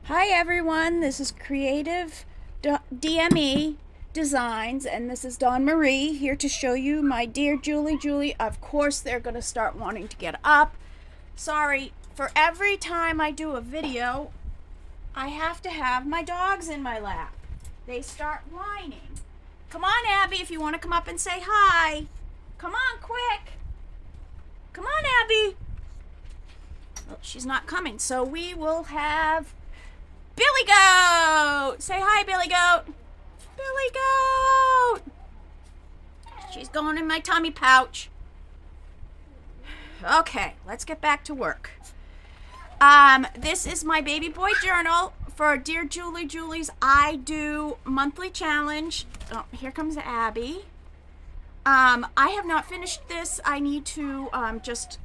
Hi everyone, this is Creative DME Designs, and this is Dawn Marie here to show you my dear Julie. Of course, they're going to start wanting to get up. Sorry, for every time I do a video, I have to have my dogs in my lap. They start whining. Come on, Abby, if you want to come up and say hi. Come on, quick. Come on, Abby. Well, she's not coming, so we will have Billy Goat! Say hi, Billy Goat! Billy Goat! She's going in my tummy pouch. Okay, let's get back to work. This is my baby boy journal for Dear Julie's I Do monthly challenge. Oh, here comes Abby. I have not finished this. I need to just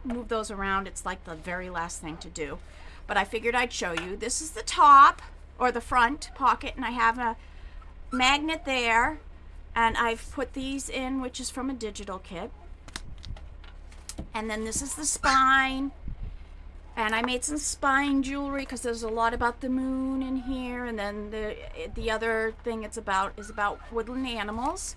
move those around. It's like the very last thing to do. But I figured I'd show you. This is the top or the front pocket, and I have a magnet there, and I've put these in, which is from a digital kit. And then this is the spine, and I made some spine jewelry because there's a lot about the moon in here. And then the other thing it's about is about woodland animals.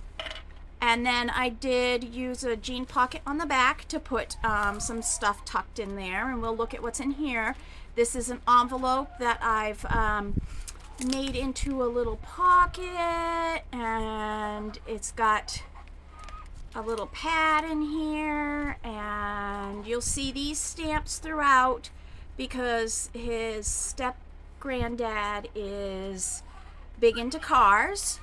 And then I did use a jean pocket on the back to put some stuff tucked in there, and we'll look at what's in here. This is an envelope that I've made into a little pocket, and it's got a little pad in here, and you'll see these stamps throughout because his step granddad is big into cars.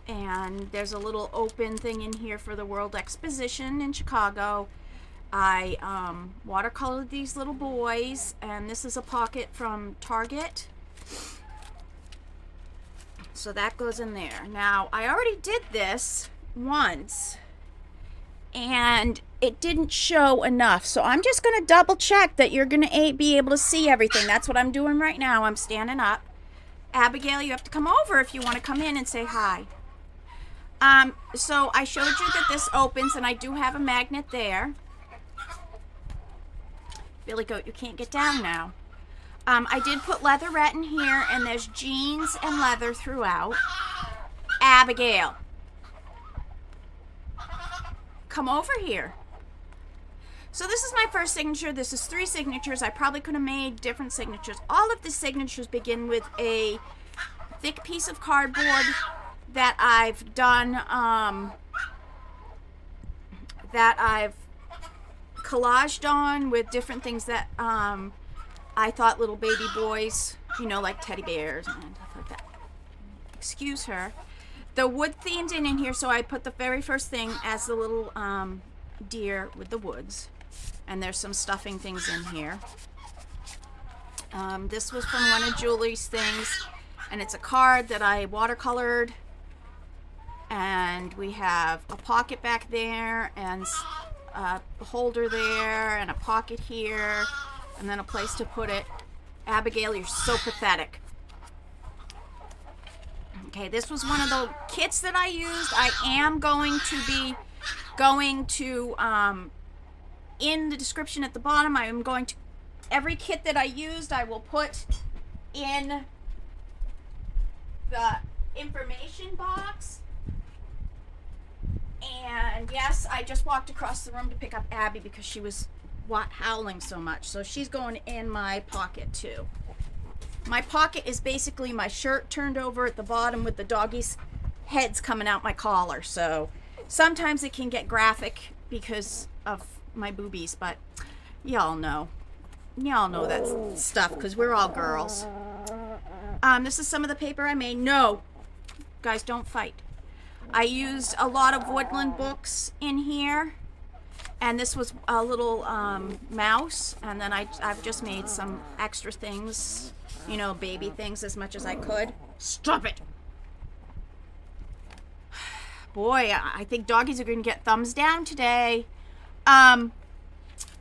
And there's a little open thing in here for the World Exposition in Chicago. I watercolored these little boys, and this is a pocket from Target. So that goes in there. Now, I already did this once, and it didn't show enough. So I'm just going to double check that you're going to be able to see everything. That's what I'm doing right now. I'm standing up. Abigail, you have to come over if you want to come in and say hi. So I showed you that this opens, and I do have a magnet there. Billy Goat, you can't get down now. I did put leatherette in here, and there's jeans and leather throughout. Abigail, come over here. So this is my first signature. This is 3 signatures. I probably could have made different signatures. All of the signatures begin with a thick piece of cardboard that I've done, that I've collaged on with different things that I thought little baby boys, like teddy bears and stuff like that. Excuse her. The wood themed in here, so I put the very first thing as the little deer with the woods. And there's some stuffing things in here. This was from one of Julie's things, and it's a card that I watercolored. And we have a pocket back there, and a holder there, and a pocket here, and then a place to put it. Abigail, you're so pathetic. Okay, this was one of the kits that I used. I am going to be in the description at the bottom, I am going to, every kit that I used, I will put in the information box. And yes, I just walked across the room to pick up Abby because she was howling so much. So she's going in my pocket too. My pocket is basically my shirt turned over at the bottom with the doggies' heads coming out my collar. So sometimes it can get graphic because of my boobies, but y'all know that stuff because we're all girls. This is some of the paper I made. No, guys, don't fight. I used a lot of woodland books in here, and this was a little mouse, and then I've just made some extra things, baby things as much as I could. Stop it! Boy, I think doggies are going to get thumbs down today.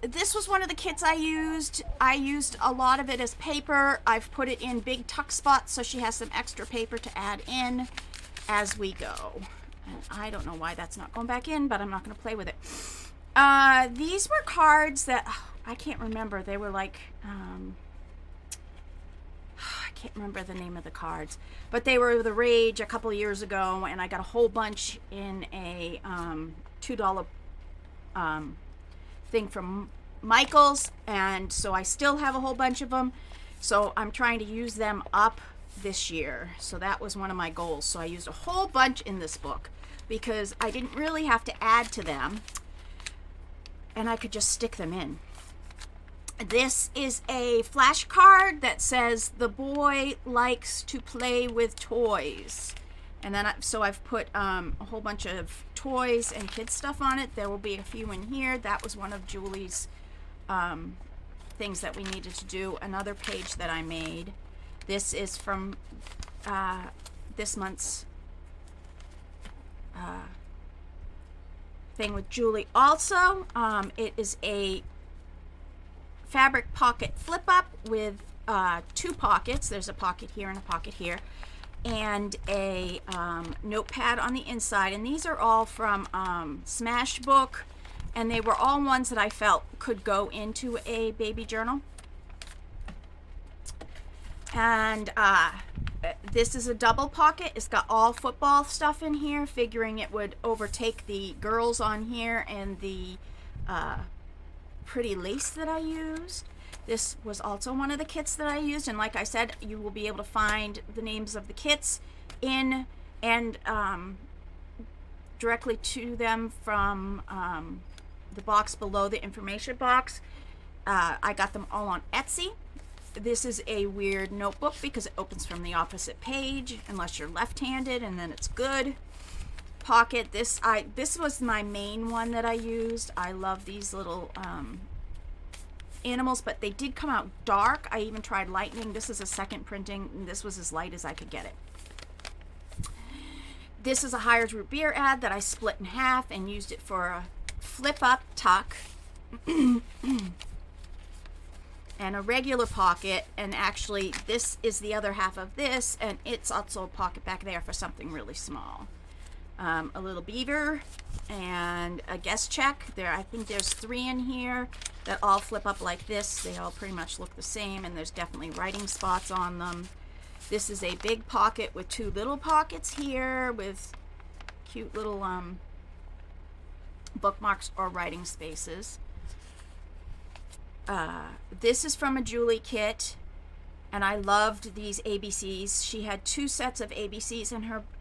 This was one of the kits I used. I used a lot of it as paper. I've put it in big tuck spots so she has some extra paper to add in as we go. And I don't know why that's not going back in, but I'm not going to play with it. These were cards that, I can't remember. They were like, I can't remember the name of the cards, but they were the rage a couple of years ago, and I got a whole bunch in a $2 thing from Michael's, and so I still have a whole bunch of them. So I'm trying to use them up this year. So that was one of my goals. So I used a whole bunch in this book because I didn't really have to add to them, and I could just stick them in. This is a flashcard that says the boy likes to play with toys. And then so I've put a whole bunch of toys and kids stuff on it. There will be a few in here. That was one of Julie's things that we needed to do. Another page that I made. This is from this month's thing with Julie. Also, it is a fabric pocket flip up with 2 pockets. There's a pocket here and a pocket here, and a notepad on the inside. And these are all from Smashbook, and they were all ones that I felt could go into a baby journal. And this is a double pocket. It's got all football stuff in here, figuring it would overtake the girls on here and the pretty lace that I used. This was also one of the kits that I used, and like I said, you will be able to find the names of the kits in and directly to them from the box below the information box. I got them all on Etsy. This is a weird notebook because it opens from the opposite page unless you're left-handed, and then it's good. Pocket. This was my main one that I used. I love these little animals, but they did come out dark. I even tried lightening. This is a second printing, and this was as light as I could get it. This is a Hires Root Beer ad that I split in half and used it for a flip up tuck and a regular pocket. And actually this is the other half of this, and it's also a pocket back there for something really small. A little beaver and a guest check. I think there's 3 in here that all flip up like this. They all pretty much look the same, and there's definitely writing spots on them. This is a big pocket with 2 little pockets here with cute little bookmarks or writing spaces. This is from a Julie kit, and I loved these ABCs. She had 2 sets of ABCs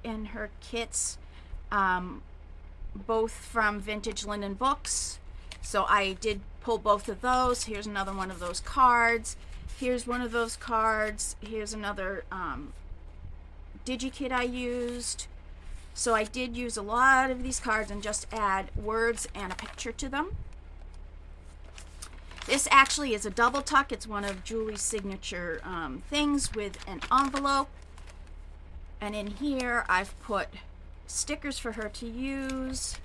in her kits. Both from Vintage Linen Books, so I did pull both of those. Here's another one of those cards. Here's one of those cards. Here's another DigiKit I used. So I did use a lot of these cards and just add words and a picture to them. This actually is a double tuck. It's one of Julie's signature things with an envelope, and in here I've put stickers for her to use.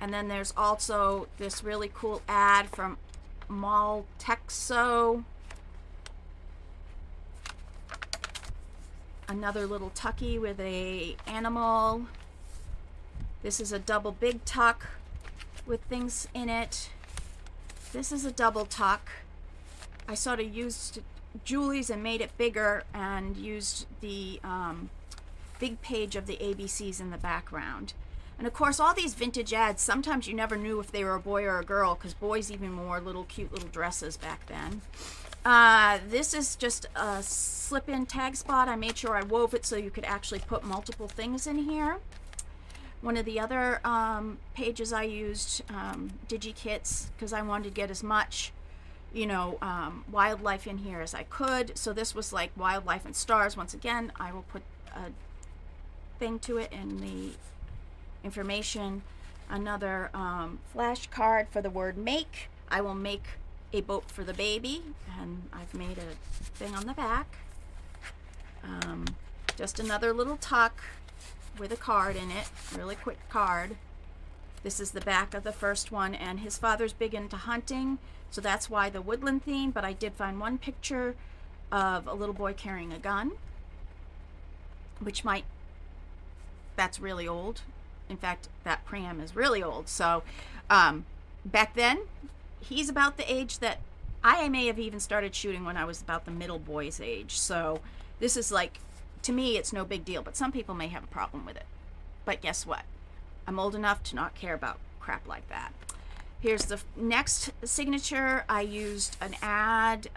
And then there's also this really cool ad from Maltexo. Another little tucky with a animal. This is a double big tuck with things in it. This is a double tuck. I sort of used Julie's and made it bigger and used the big page of the ABCs in the background. And of course, all these vintage ads, sometimes you never knew if they were a boy or a girl, because boys even wore little cute little dresses back then. This is just a slip-in tag spot. I made sure I wove it so you could actually put multiple things in here. One of the other pages I used DigiKits, because I wanted to get as much wildlife in here as I could. So this was like wildlife and stars. Once again, I will put a thing to it in the information. Another flashcard for the word make. I will make a boat for the baby, and I've made a thing on the back. Just another little tuck with a card in it, really quick card. This is the back of the first one, and his father's big into hunting, so that's why the woodland theme, but I did find one picture of a little boy carrying a gun, that's really old. In fact, that pram is really old. So back then, he's about the age that I may have even started shooting when I was about the middle boy's age. So this is like, to me, it's no big deal, but some people may have a problem with it. But guess what? I'm old enough to not care about crap like that. Here's the next signature. I used an ad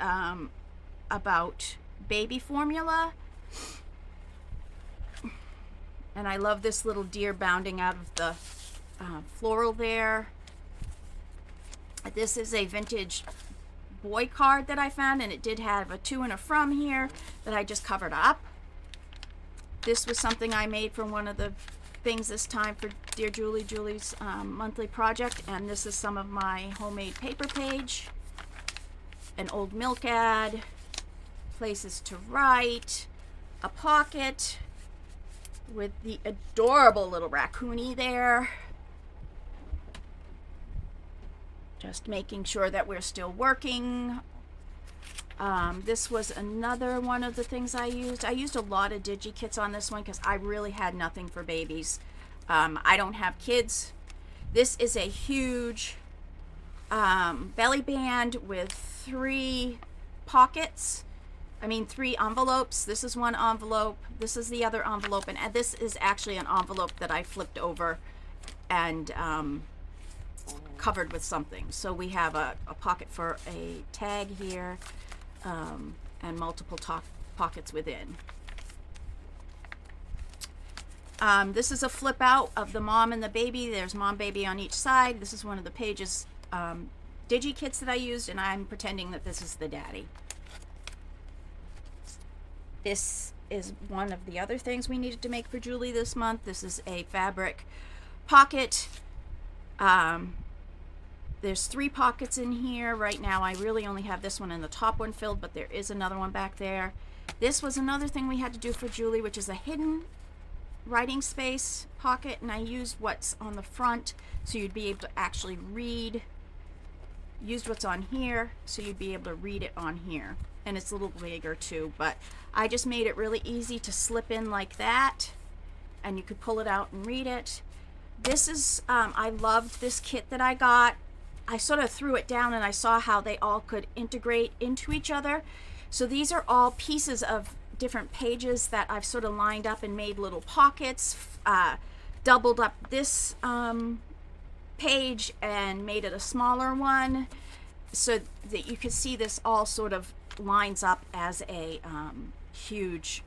about baby formula. And I love this little deer bounding out of the floral there. This is a vintage boy card that I found, and it did have a to and a from here that I just covered up. This was something I made for one of the things this time for Dear Julie's monthly project, and this is some of my homemade paper page, an old milk ad, places to write, a pocket with the adorable little raccoonie there. Just making sure that we're still working. This was another one of the things I used. I used a lot of digi-kits on this one because I really had nothing for babies. I don't have kids. This is a huge belly band with 3 pockets. I mean 3 envelopes. This is one envelope. This is the other envelope. And this is actually an envelope that I flipped over and covered with something. So we have a pocket for a tag here, and multiple pockets within. This is a flip out of the mom and the baby. There's mom baby on each side. This is one of the pages digi-kits that I used, and I'm pretending that this is the daddy. This is one of the other things we needed to make for Julie this month. This is a fabric pocket. There's 3 pockets in here. Right now I really only have this one and the top one filled, but there is another one back there. This was another thing we had to do for Julie, which is a hidden writing space pocket, and I used what's on the front so you'd be able to actually read. Used what's on here so you'd be able to read it on here. And it's a little bigger too, but I just made it really easy to slip in like that, and you could pull it out and read it. This is, I loved this kit that I got. I sort of threw it down and I saw how they all could integrate into each other. So these are all pieces of different pages that I've sort of lined up and made little pockets, doubled up this page and made it a smaller one so that you could see this all sort of lines up as a huge,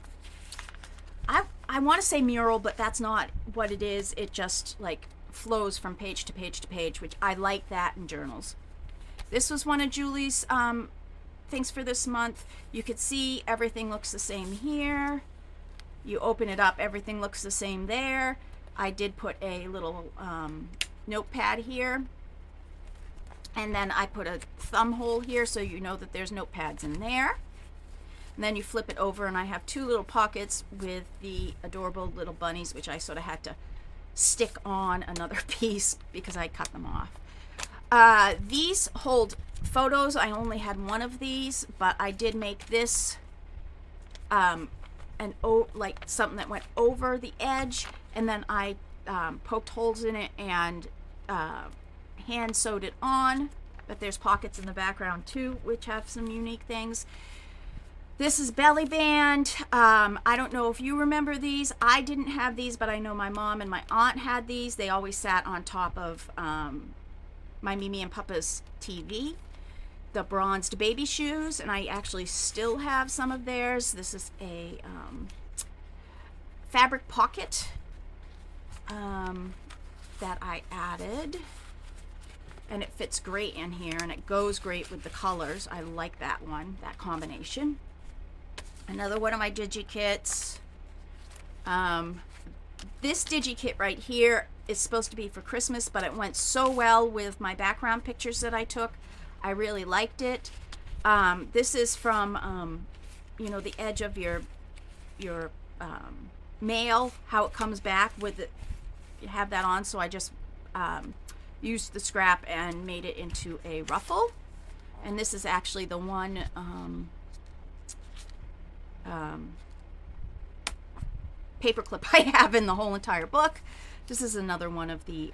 I want to say mural, but that's not what it is. It just like flows from page to page to page, which I like that in journals. This was one of Julie's things for this month. You could see everything looks the same here. You open it up, everything looks the same there. I did put a little notepad here, and then I put a thumb hole here so you know that there's notepads in there. And then you flip it over, and I have 2 little pockets with the adorable little bunnies, which I sort of had to stick on another piece because I cut them off. These hold photos. I only had one of these, but I did make this like something that went over the edge, and then I poked holes in it and hand sewed it on. But there's pockets in the background too, which have some unique things. This is belly band. I don't know if you remember these. I didn't have these, but I know my mom and my aunt had these. They always sat on top of my Mimi and Papa's TV. The bronzed baby shoes, and I actually still have some of theirs. This is a fabric pocket that I added, and it fits great in here, and it goes great with the colors. I like that one, that combination. Another one of my digi-kits. This digi-kit right here is supposed to be for Christmas, but it went so well with my background pictures that I took. I really liked it. This is from, you know, the edge of your mail, how it comes back with it. You have that on, so I just used the scrap and made it into a ruffle. And this is actually the one paperclip I have in the whole entire book. This is another one of the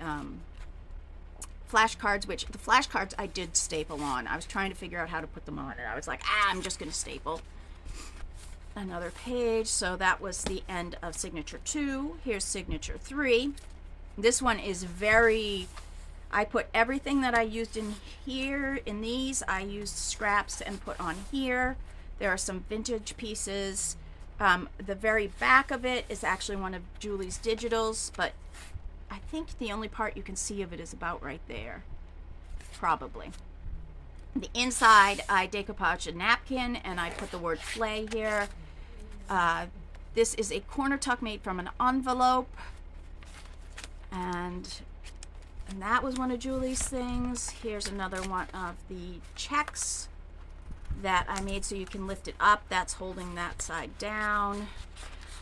flashcards, which the flashcards I did staple on. I was trying to figure out how to put them on, and I was like, I'm just going to staple. Another page. So that was the end of signature 2. Here's signature 3. This one is very, I put everything that I used in here, in these, I used scraps and put on here. There are some vintage pieces. The very back of it is actually one of Julie's digitals, but I think the only part you can see of it is about right there, probably. The inside, I decoupaged a napkin and I put the word flay here. This is a corner tuck made from an envelope, and that was one of Julie's things. Here's another one of the checks that I made so you can lift it up. That's holding that side down.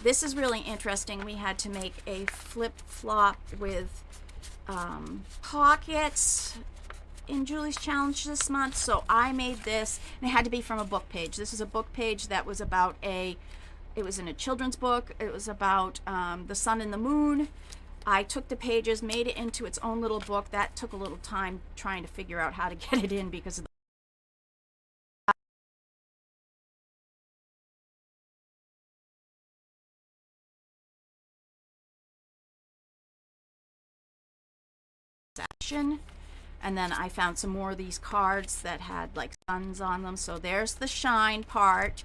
This is really interesting. We had to make a flip-flop with pockets in Julie's challenge this month, so I made this, and it had to be from a book page. This is a book page that was about it was in a children's book. It was about the sun and the moon. I took the pages, made it into its own little book. That took a little time trying to figure out how to get it in because of the section. And then I found some more of these cards that had like suns on them. So there's the shine part,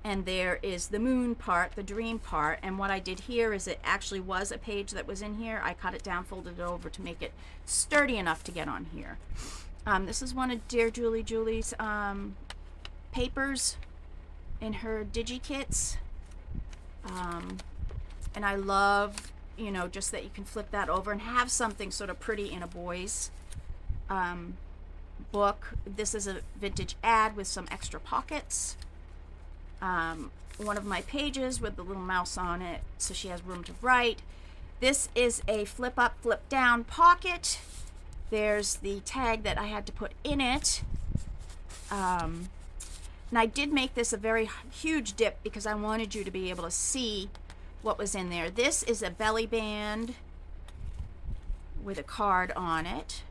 and there is the moon part, the dream part. And what I did here is it actually was a page that was in here. I cut it down, folded it over to make it sturdy enough to get on here. This is one of Dear Julie's papers in her DigiKits. And I love, you know, just that you can flip that over and have something sort of pretty in a boy's book. This is a vintage ad with some extra pockets. One of my pages with the little mouse on it so she has room to write. This is a flip up, flip down pocket. There's the tag that I had to put in it. And I did make this a very huge dip because I wanted you to be able to see what was in there. This is a belly band with a card on it.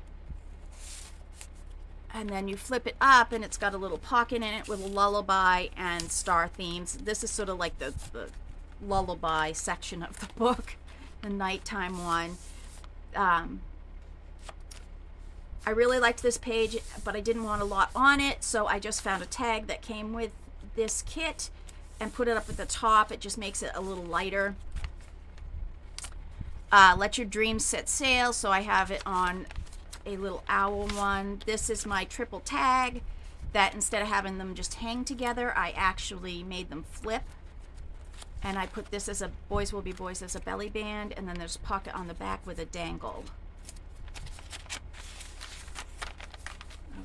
And then you flip it up and it's got a little pocket in it with a lullaby and star themes. This is sort of like the lullaby section of the book, the nighttime one. I really liked this page, but I didn't want a lot on it, so I just found a tag that came with this kit and put it up at the top. It just makes it a little lighter. Let your dreams set sail, so I have it on a little owl one. This is my triple tag that instead of having them just hang together, I actually made them flip. And I put this as a Boys Will Be Boys as a belly band, and then there's a pocket on the back with a dangle.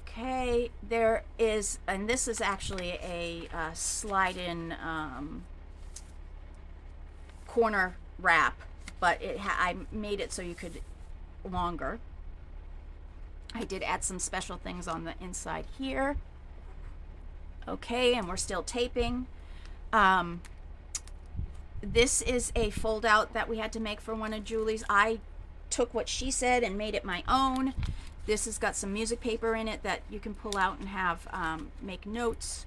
Okay, there is, and this is actually a slide-in corner wrap, but I made it so you could longer. I did add some special things on the inside here. Okay, and we're still taping. This is a fold out that we had to make for one of Julie's. I took what she said and made it my own. This has got some music paper in it that you can pull out and have make notes.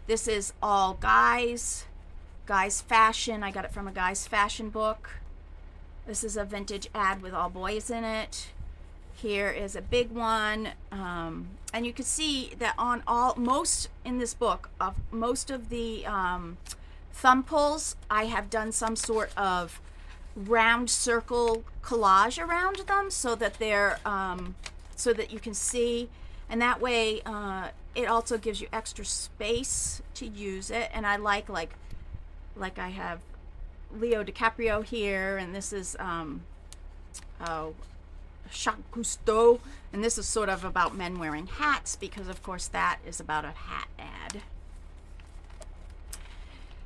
This is all guys fashion. I got it from a guys fashion book. This is a vintage ad with all boys in it. Here is a big one, and you can see that on most in this book, of most of the thumb pulls, I have done some sort of round circle collage around them so that they're so that you can see, and that way it also gives you extra space to use it. And I like I have Leo DiCaprio here, and this is Jacques Cousteau, and this is sort of about men wearing hats because of course that is about a hat ad.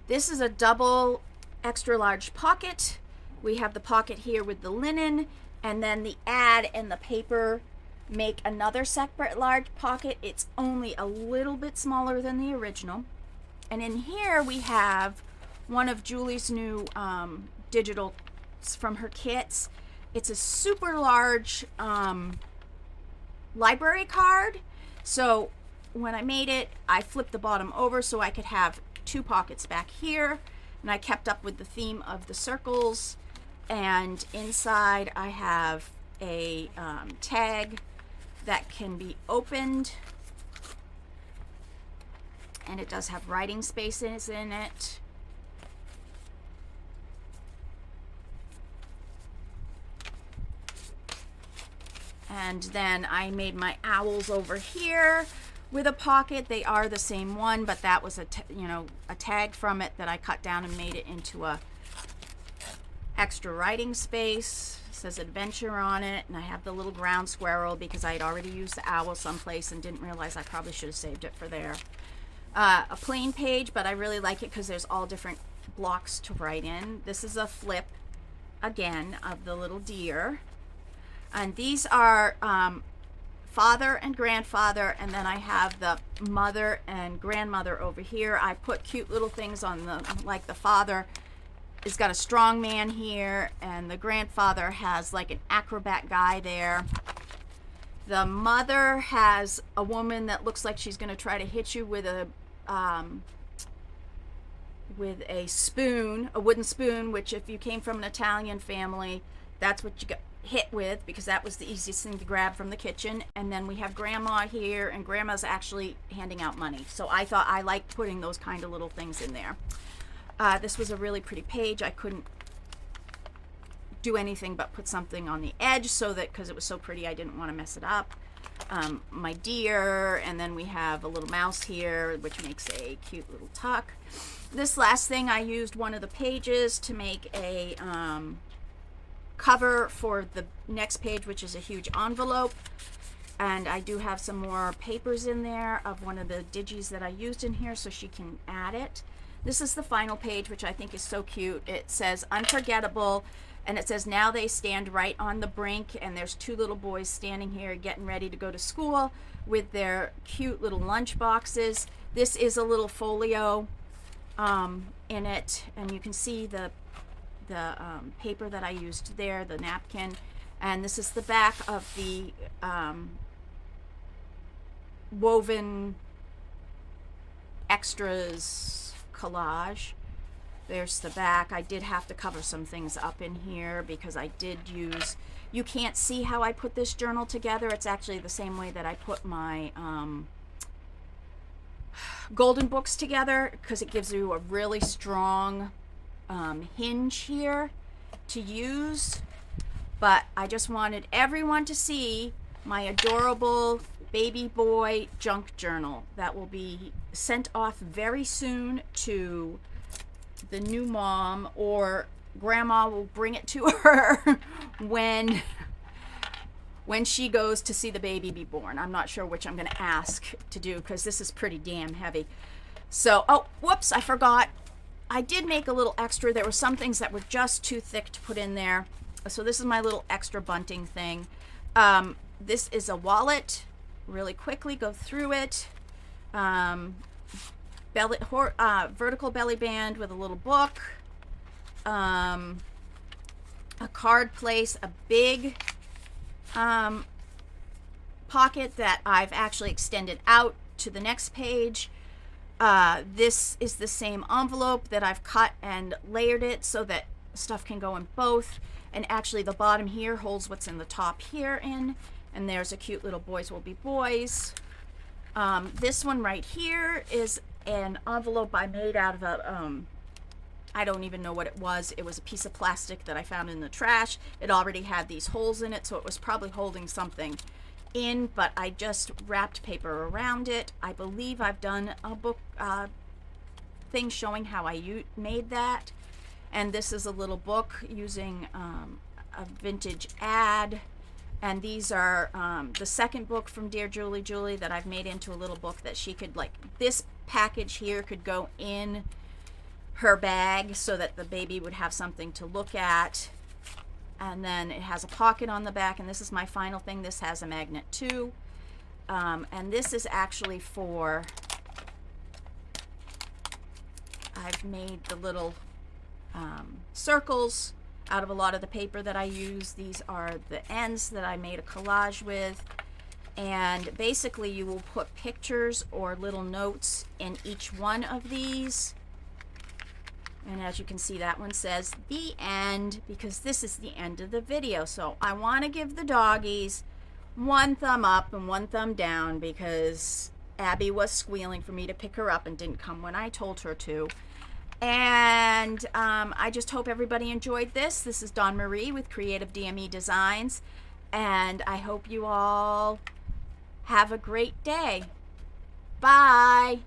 This is a double extra large pocket. We have the pocket here with the linen, and then the ad and the paper make another separate large pocket. It's only a little bit smaller than the original. And in here we have one of Julie's new digital from her kits. It's a super large library card. So when I made it, I flipped the bottom over so I could have 2 pockets back here, and I kept up with the theme of the circles. And inside I have a tag that can be opened, and it does have writing spaces in it. And then I made my owls over here with a pocket. They are the same one, but that was a tag from it that I cut down and made it into a extra writing space. It says adventure on it, and I have the little ground squirrel because I had already used the owl someplace and didn't realize I probably should have saved it for there. A plain page, but I really like it because there's all different blocks to write in. This is a flip, again, of the little deer. And these are father and grandfather, and then I have the mother and grandmother over here. I put cute little things on like the father has got a strong man here, and the grandfather has like an acrobat guy there. The mother has a woman that looks like she's going to try to hit you with a spoon, a wooden spoon, which if you came from an Italian family, that's what you got hit with, because that was the easiest thing to grab from the kitchen. And then we have grandma here, and grandma's actually handing out money. So I thought I liked putting those kind of little things in there. This was a really pretty page. I couldn't do anything but put something on the edge so that, because it was so pretty, I didn't want to mess it up. My deer, and then we have a little mouse here, which makes a cute little tuck. This last thing, I used one of the pages to make a cover for the next page, which is a huge envelope. And I do have some more papers in there of one of the digis that I used in here, so she can add it. This is the final page, which I think is so cute. It says unforgettable, and it says now they stand right on the brink, and there's 2 little boys standing here getting ready to go to school with their cute little lunch boxes. This is a little folio in it, and you can see the paper that I used there, the napkin. And this is the back of the woven extras collage. There's the back. I did have to cover some things up in here because I did use, you can't see how I put this journal together. It's actually the same way that I put my golden books together, because it gives you a really strong hinge here to use. But I just wanted everyone to see my adorable baby boy junk journal that will be sent off very soon to the new mom, or grandma will bring it to her when she goes to see the baby be born. I'm not sure which I'm going to ask to do, because this is pretty damn heavy. So, oh, whoops, I forgot. I did make a little extra. There were some things that were just too thick to put in there. So this is my little extra bunting thing. This is a wallet. Really quickly go through it. Vertical belly band with a little book. A card place. A big pocket that I've actually extended out to the next page. This is the same envelope that I've cut and layered it so that stuff can go in both. And actually the bottom here holds what's in the top here in. And there's a cute little boys will be boys. This one right here is an envelope I made out of a, I don't even know what it was. It was a piece of plastic that I found in the trash. It already had these holes in it, so it was probably holding something in, but I just wrapped paper around it. I believe I've done a book thing showing how I made that. And this is a little book using a vintage ad. And these are the second book from Dear Julie that I've made into a little book that she could, like, this package here could go in her bag so that the baby would have something to look at. And then it has a pocket on the back, and this is my final thing. This has a magnet too. And this is actually for, I've made the little circles out of a lot of the paper that I use. These are the ends that I made a collage with. And basically you will put pictures or little notes in each one of these. And as you can see, that one says the end, because this is the end of the video. So I want to give the doggies one thumb up and one thumb down, because Abby was squealing for me to pick her up and didn't come when I told her to. And I just hope everybody enjoyed this. This is Dawn Marie with Creative DME Designs, and I hope you all have a great day. Bye.